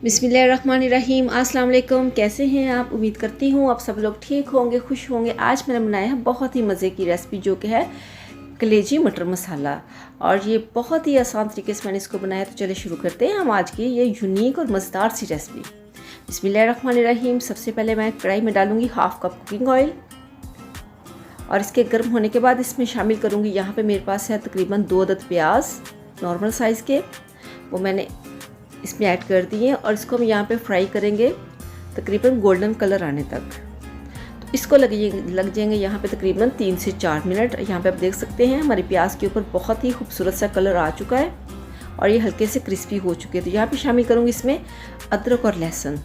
बिस्मिल्लाहिर्रहमानिर्रहीम। अस्सलाम वालेकुम। कैसे हैं आप? उम्मीद करती हूँ आप सब लोग ठीक होंगे, खुश होंगे। आज मैंने बनाया है बहुत ही मज़े की रेसिपी जो कि है कलेजी मटर मसाला, और ये बहुत ही आसान तरीके से मैंने इसको बनाया। तो चलिए शुरू करते हैं हम आज की ये यूनिक और मज़ेदार सी रेसिपी। बिस्मिल्लाहिर्रहमानिर्रहीम। सबसे पहले मैं कढ़ाई में डालूँगी हाफ़ कप कुकिंग ऑयल, और इसके गर्म होने के बाद इसमें शामिल करूँगी, यहाँ पे मेरे पास है तकरीबन 2 अदद प्याज नॉर्मल साइज़ के, वो मैंने इसमें ऐड कर दिए। और इसको हम यहाँ पे फ्राई करेंगे तकरीबन गोल्डन कलर आने तक। तो इसको लग जाएंगे यहाँ पे तकरीबन 3 से 4 मिनट। यहाँ पे आप देख सकते हैं हमारी प्याज के ऊपर बहुत ही खूबसूरत सा कलर आ चुका है और ये हल्के से क्रिस्पी हो चुके हैं। तो यहाँ पे शामिल करूँगी इसमें अदरक और लहसुन।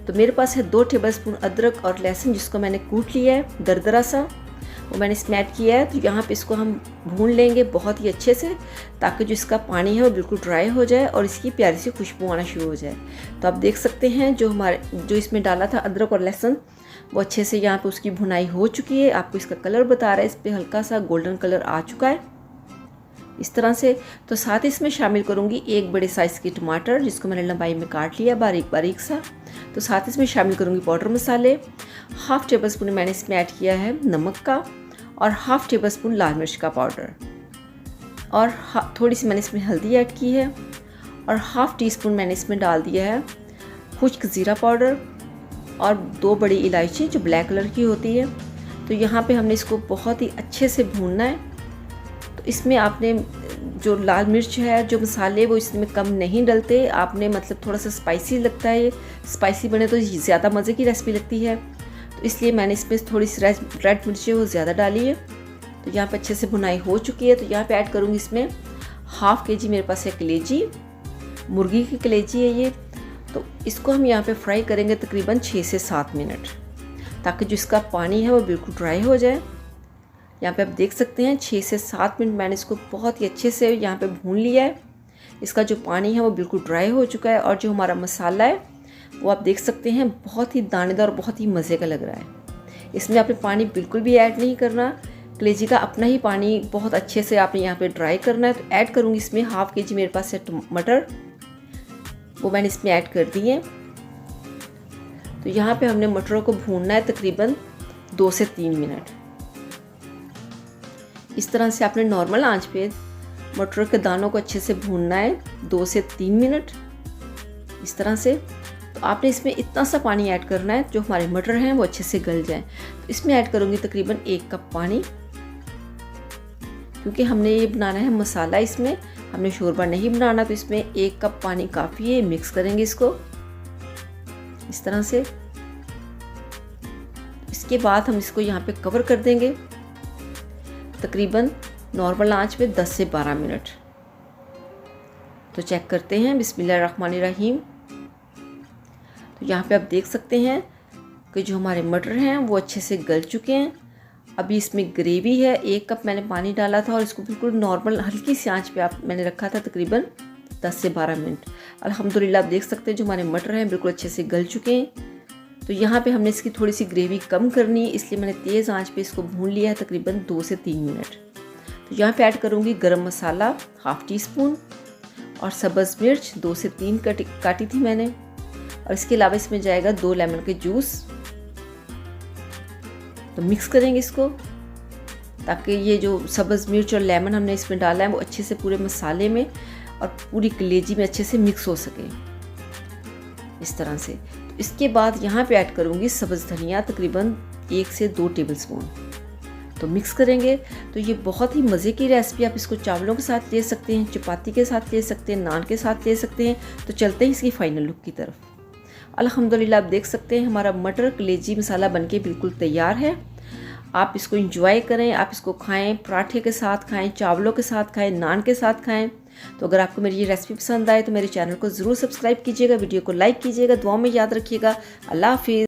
तो मेरे पास है 2 टेबलस्पून अदरक और लहसुन, जिसको मैंने कूट लिया है दरदरा सा, वो मैंने इसमें ऐड किया है। तो यहाँ पे इसको हम भून लेंगे बहुत ही अच्छे से, ताकि जो इसका पानी है वो बिल्कुल ड्राई हो जाए और इसकी प्यारी सी खुशबू आना शुरू हो जाए। तो आप देख सकते हैं जो इसमें डाला था अदरक और लहसुन, वो अच्छे से यहाँ पे उसकी भुनाई हो चुकी है। आपको इसका कलर बता रहा है, इस पर हल्का सा गोल्डन कलर आ चुका है इस तरह से। तो साथ ही इसमें शामिल करूँगी 1 बड़े साइज़ की टमाटर, जिसको मैंने लंबाई में काट लिया बारीक बारीक सा। तो साथ इसमें शामिल करूँगी पाउडर मसाले, हाफ़ टेबल स्पून मैंने इसमें ऐड किया है नमक का, और हाफ़ टेबल स्पून लाल मिर्च का पाउडर, और थोड़ी सी मैंने इसमें हल्दी ऐड की है, और हाफ़ टी स्पून मैंने इसमें डाल दिया है खुश्क ज़ीरा पाउडर, और 2 बड़ी इलायची जो ब्लैक कलर की होती है। तो यहाँ पे हमने इसको बहुत ही अच्छे से भूनना है। तो इसमें आपने जो लाल मिर्च है, जो मसाले, वो इसमें कम नहीं डलते। आपने मतलब थोड़ा सा स्पाइसी लगता है, स्पाइसी बने तो ज़्यादा मज़े की रेसिपी लगती है, तो इसलिए मैंने इसमें थोड़ी सी रेड मिर्ची वो ज़्यादा डाली है। तो यहाँ पे अच्छे से भुनाई हो चुकी है। तो यहाँ पे ऐड करूँगी इसमें हाफ़ केजी मेरे पास है कलेजी, मुर्गी की कलेजी है ये। तो इसको हम यहाँ पे फ्राई करेंगे तकरीबन 6 से 7 मिनट, ताकि जो इसका पानी है वो बिल्कुल ड्राई हो जाए। यहाँ पे आप देख सकते हैं 6 से 7 मिनट मैंने इसको बहुत ही अच्छे से यहाँ पे भून लिया है। इसका जो पानी है वो बिल्कुल ड्राई हो चुका है, और जो हमारा मसाला है वो आप देख सकते हैं बहुत ही दानेदार और बहुत ही मज़े का लग रहा है। इसमें आपने पानी बिल्कुल भी ऐड नहीं करना, कलेजी का अपना ही पानी बहुत अच्छे से आपने यहाँ पे ड्राई करना है। तो ऐड करूँगी इसमें हाफ़ केजी मेरे पास है मटर, वो मैंने इसमें ऐड कर दिए। तो यहाँ पे हमने मटरों को भूनना है तकरीबन 2 से 3 मिनट। इस तरह से आपने नॉर्मल आंच पे मटरों के दानों को अच्छे से भूनना है 2 से 3 मिनट इस तरह से। तो आपने इसमें इतना सा पानी ऐड करना है जो हमारे मटर हैं वो अच्छे से गल जाएं। तो इसमें ऐड करूँगी तकरीबन 1 कप पानी, क्योंकि हमने ये बनाना है मसाला, इसमें हमने शोरबा नहीं बनाना। तो इसमें 1 कप पानी काफ़ी है। मिक्स करेंगे इसको इस तरह से। इसके बाद हम इसको यहाँ पे कवर कर देंगे तकरीबन नॉर्मल आंच पे 10 से 12 मिनट। तो चेक करते हैं। बिस्मिल्लाहिर्रहमानिर्रहीम। तो यहाँ पे आप देख सकते हैं कि जो हमारे मटर हैं वो अच्छे से गल चुके हैं। अभी इसमें ग्रेवी है, 1 कप मैंने पानी डाला था, और इसको बिल्कुल नॉर्मल हल्की सी आंच पे मैंने रखा था तकरीबन 10 से 12 मिनट। अल्हम्दुलिल्लाह आप देख सकते हैं जो हमारे मटर हैं बिल्कुल अच्छे से गल चुके हैं। तो यहाँ पे हमने इसकी थोड़ी सी ग्रेवी कम करनी है, इसलिए मैंने तेज़ आंच पे इसको भून लिया है तकरीबन 2 से 3 मिनट। तो यहाँ पे ऐड करूँगी गरम मसाला हाफ़ टी स्पून, और सब्ज़ मिर्च 2 से 3 काटी थी मैंने, और इसके अलावा इसमें जाएगा 2 लेमन के जूस। तो मिक्स करेंगे इसको, ताकि ये जो सब्ज़ मिर्च और लेमन हमने इसमें डाला है वो अच्छे से पूरे मसाले में और पूरी कलेजी में अच्छे से मिक्स हो सके इस तरह से। तो इसके बाद यहाँ पे ऐड करूँगी सब्ज़ धनिया तकरीबन 1 से 2 टेबलस्पून। तो मिक्स करेंगे। तो ये बहुत ही मज़े की रेसिपी, आप इसको चावलों के साथ ले सकते हैं, चपाती के साथ ले सकते हैं, नान के साथ ले सकते हैं। तो चलते हैं इसकी फ़ाइनल लुक की तरफ। अल्हम्दुलिल्लाह आप देख सकते हैं हमारा मटर कलेजी मसाला बनके बिल्कुल तैयार है। आप इसको एंजॉय करें, आप इसको खाएं, पराठे के साथ खाएं, चावलों के साथ खाएं, नान के साथ खाएं। तो अगर आपको मेरी ये रेसिपी पसंद आए तो मेरे चैनल को ज़रूर सब्सक्राइब कीजिएगा, वीडियो को लाइक कीजिएगा, दुआ में याद रखिएगा। अल्लाह हाफिज़।